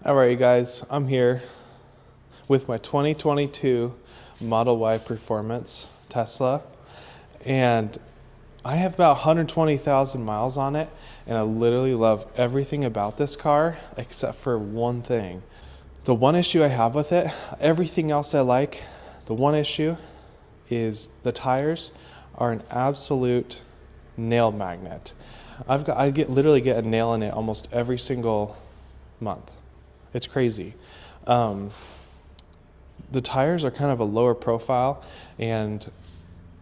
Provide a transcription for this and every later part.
Alright, you guys, I'm here with my 2022 Model Y Performance Tesla, and I have about 120,000 miles on it, and I literally love everything about this car except for one thing. The one issue I have with it, everything else I like, the one issue is the tires are an absolute nail magnet. Literally get a nail in it almost every single month. It's crazy. The tires are kind of a lower profile, and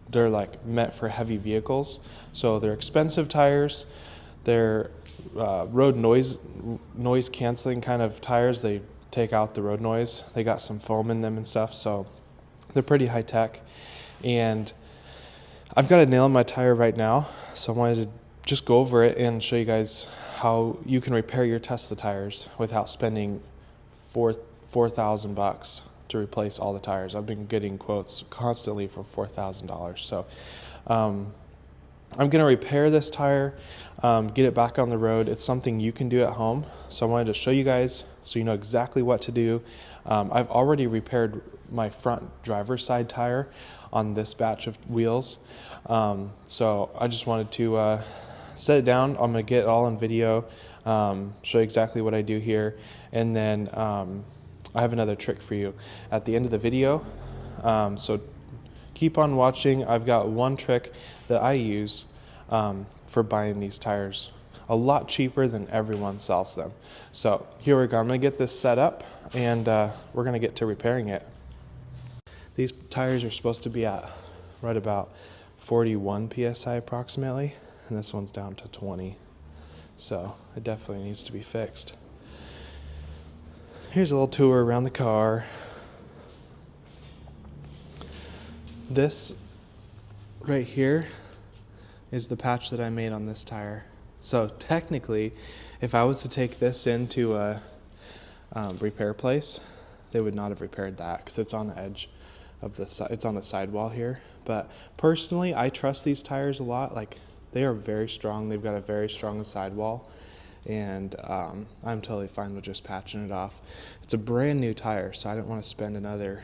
they're like meant for heavy vehicles. So they're expensive tires. They're road noise canceling kind of tires. They take out the road noise. They got some foam in them and stuff, so they're pretty high tech. And I've got a nail in my tire right now, so I wanted to just go over it and show you guys how you can repair your Tesla tires without spending $4,000 to replace all the tires. I've been getting quotes constantly for $4,000. So I'm going to repair this tire, get it back on the road. It's something you can do at home. So I wanted to show you guys so you know exactly what to do. I've already repaired my front driver's side tire on this batch of wheels. So I just wanted to set it down. I'm going to get it all on video, show you exactly what I do here, and then I have another trick for you at the end of the video. So keep on watching. I've got one trick that I use for buying these tires a lot cheaper than everyone sells them. So here we go. I'm going to get this set up, and we're going to get to repairing it. These tires are supposed to be at right about 41 psi approximately, and this one's down to 20. So it definitely needs to be fixed. Here's a little tour around the car. This right here is the patch that I made on this tire. So technically, if I was to take this into a repair place, they would not have repaired that because it's on the edge of it's on the sidewall here. But personally, I trust these tires a lot. Like, they are very strong. They've got a very strong sidewall, and I'm totally fine with just patching it off. It's a brand new tire, so I didn't want to spend another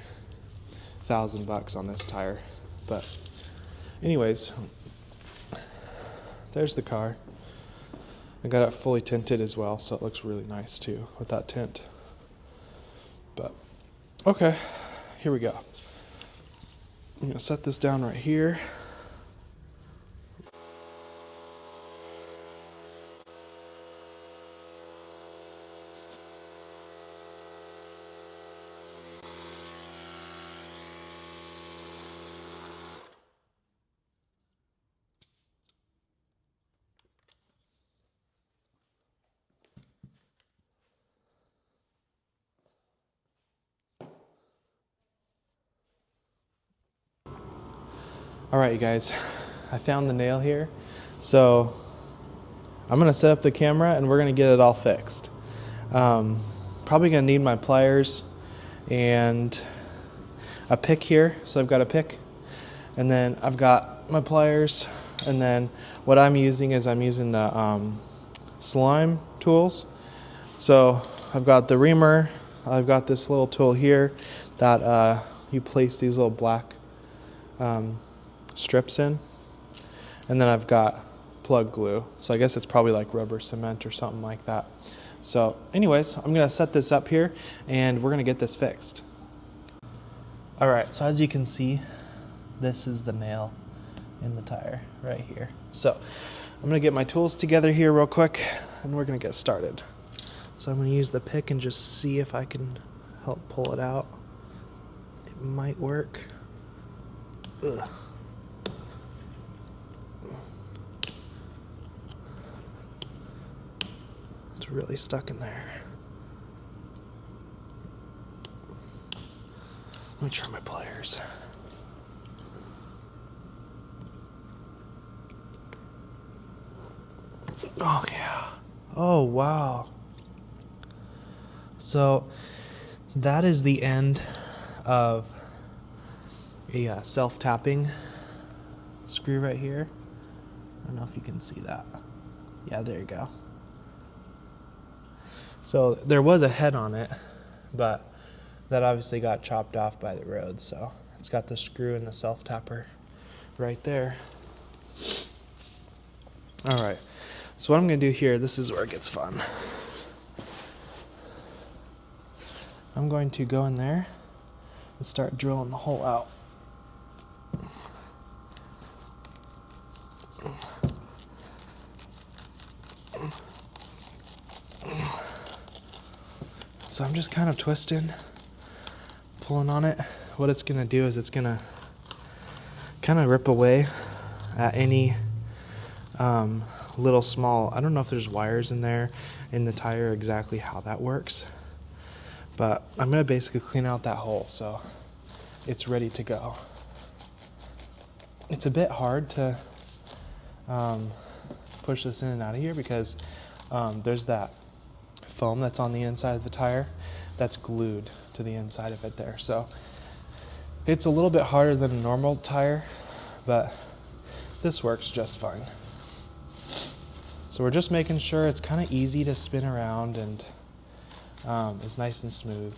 $1,000 on this tire. But anyways, there's the car. I got it fully tinted as well, so it looks really nice too with that tint. But okay, here we go. I'm gonna set this down right here. Alright, you guys, I found the nail here, so I'm going to set up the camera and we're going to get it all fixed. Probably going to need my pliers and a pick here, so I've got a pick, and then I've got my pliers, and then what I'm using is I'm using the slime tools. So I've got the reamer, I've got this little tool here that you place these little black strips in, and then I've got plug glue, so I guess it's probably like rubber cement or something like that. So anyways, I'm gonna set this up here and we're gonna get this fixed. Alright, so as you can see, this is the nail in the tire right here. So I'm gonna get my tools together here real quick and we're gonna get started. So I'm gonna use the pick and just see if I can help pull it out. It might work. Ugh. Really stuck in there. Let me try my pliers. Oh yeah. Oh wow. So that is the end of a self-tapping screw right here. I don't know if you can see that. Yeah, there you go. So there was a head on it, but that obviously got chopped off by the road. So it's got the screw and the self-tapper right there. All right, so what I'm going to do here, this is where it gets fun. I'm going to go in there and start drilling the hole out. So I'm just kind of twisting, pulling on it. What it's going to do is it's going to kind of rip away at any little small, I don't know if there's wires in there in the tire, exactly how that works, but I'm going to basically clean out that hole so it's ready to go. It's a bit hard to push this in and out of here because there's that foam that's on the inside of the tire that's glued to the inside of it there. So it's a little bit harder than a normal tire, but this works just fine. So we're just making sure it's kind of easy to spin around and it's nice and smooth,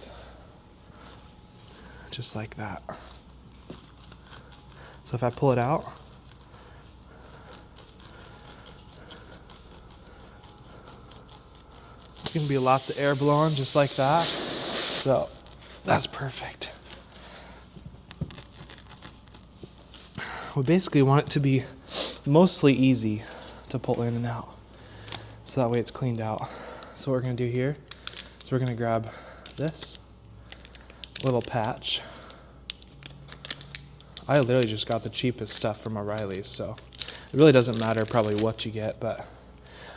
just like that. So if I pull it out, it's going to be lots of air blowing just like that. So that's perfect. We basically want it to be mostly easy to pull in and out, so that way it's cleaned out. So what we're going to do here is we're going to grab this little patch. I literally just got the cheapest stuff from O'Reilly's, so it really doesn't matter probably what you get, but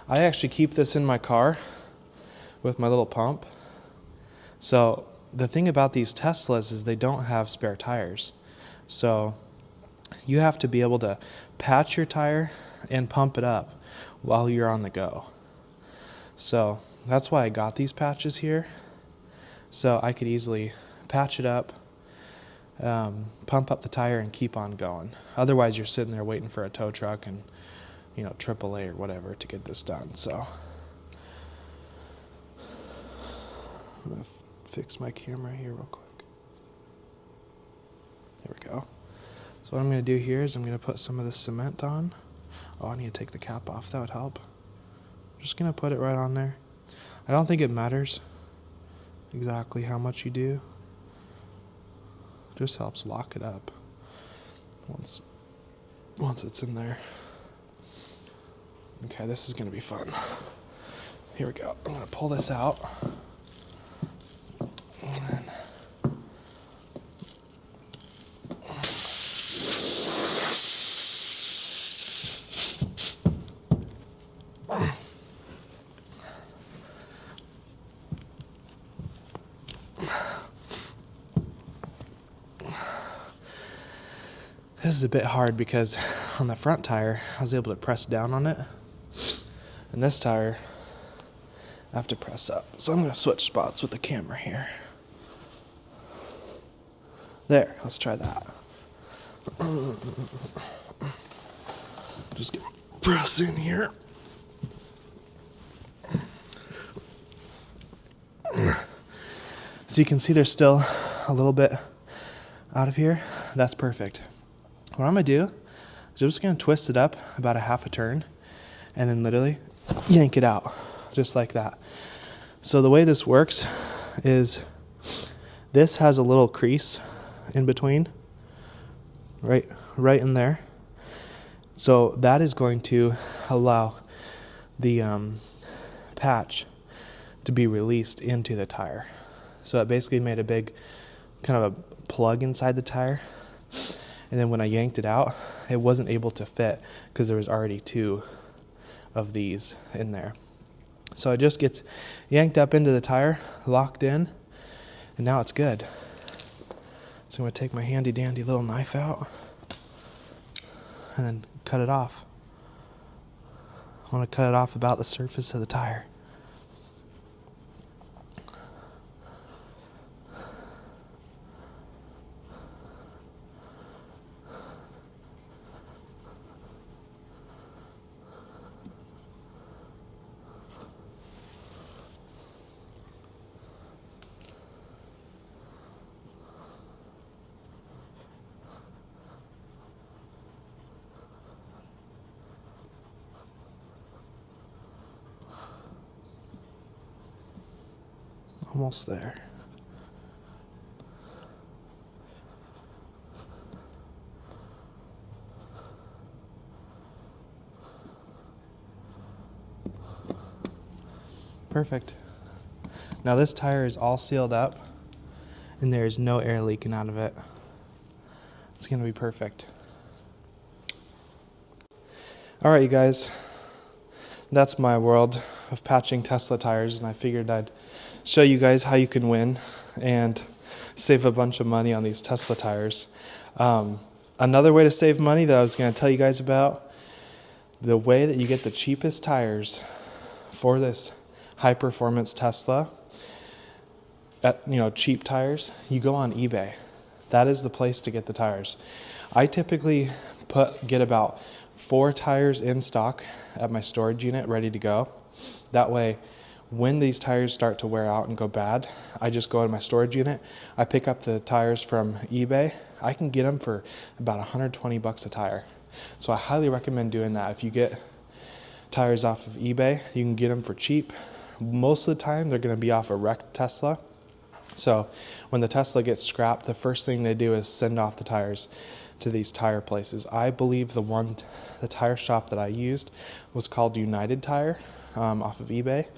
I actually keep this in my car with my little pump. So the thing about these Teslas is they don't have spare tires. So you have to be able to patch your tire and pump it up while you're on the go. So that's why I got these patches here, so I could easily patch it up, pump up the tire, and keep on going. Otherwise, you're sitting there waiting for a tow truck and, you know, AAA or whatever to get this done. So I'm going to fix my camera here real quick. There we go. So what I'm going to do here is I'm going to put some of the cement on. Oh, I need to take the cap off. That would help. I'm just going to put it right on there. I don't think it matters exactly how much you do. It just helps lock it up once it's in there. Okay, this is going to be fun. Here we go. I'm going to pull this out. And then this is a bit hard because on the front tire, I was able to press down on it. And this tire, I have to press up. So I'm going to switch spots with the camera here. There, let's try that. Just gonna press in here. So you can see there's still a little bit out of here. That's perfect. What I'm going to do is I'm just going to twist it up about a half a turn and then literally yank it out just like that. So the way this works is this has a little crease in between, right in there. So that is going to allow the patch to be released into the tire. So it basically made a big kind of a plug inside the tire. And then when I yanked it out, it wasn't able to fit because there was already two of these in there. So it just gets yanked up into the tire, locked in, and now it's good. So I'm going to take my handy dandy little knife out and then cut it off. I want to cut it off about the surface of the tire. Almost there. Perfect. Now this tire is all sealed up and there is no air leaking out of it. It's going to be perfect. Alright, you guys, that's my world of patching Tesla tires, and I figured I'd show you guys how you can win and save a bunch of money on these Tesla tires. Another way to save money that I was going to tell you guys about, the way that you get the cheapest tires for this high performance Tesla, cheap tires, you go on eBay. That is the place to get the tires. I typically get about 4 tires in stock at my storage unit ready to go. That way, when these tires start to wear out and go bad, I just go in my storage unit, I pick up the tires from eBay. I can get them for about $120 a tire. So I highly recommend doing that. If you get tires off of eBay, you can get them for cheap. Most of the time, they're going to be off a wrecked Tesla. So when the Tesla gets scrapped, the first thing they do is send off the tires to these tire places. I believe the tire shop that I used was called United Tire off of eBay.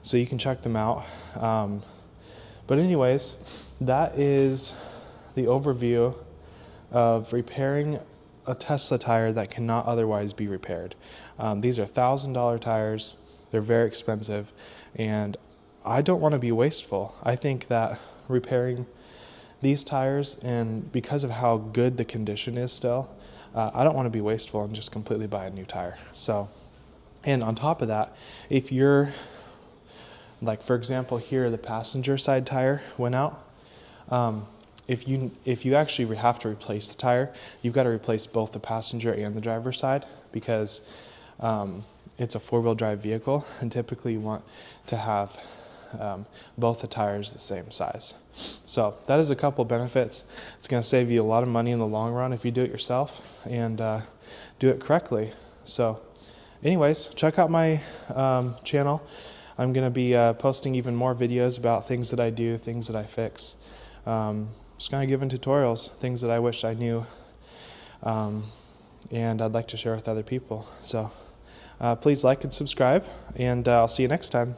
So you can check them out. But anyways, that is the overview of repairing a Tesla tire that cannot otherwise be repaired. These are $1,000 tires. They're very expensive, and I don't want to be wasteful. I think that repairing these tires, and because of how good the condition is still, I don't want to be wasteful and just completely buy a new tire. So, and on top of that, if you're, like for example here, the passenger side tire went out. If you actually have to replace the tire, you've got to replace both the passenger and the driver's side, because it's a 4-wheel drive vehicle, and typically you want to have both the tires the same size. So that is a couple benefits. It's going to save you a lot of money in the long run if you do it yourself and do it correctly. So anyways, check out my channel. I'm going to be posting even more videos about things that I do, things that I fix. Just kind of giving tutorials, things that I wish I knew, and I'd like to share with other people. So please like and subscribe, and I'll see you next time.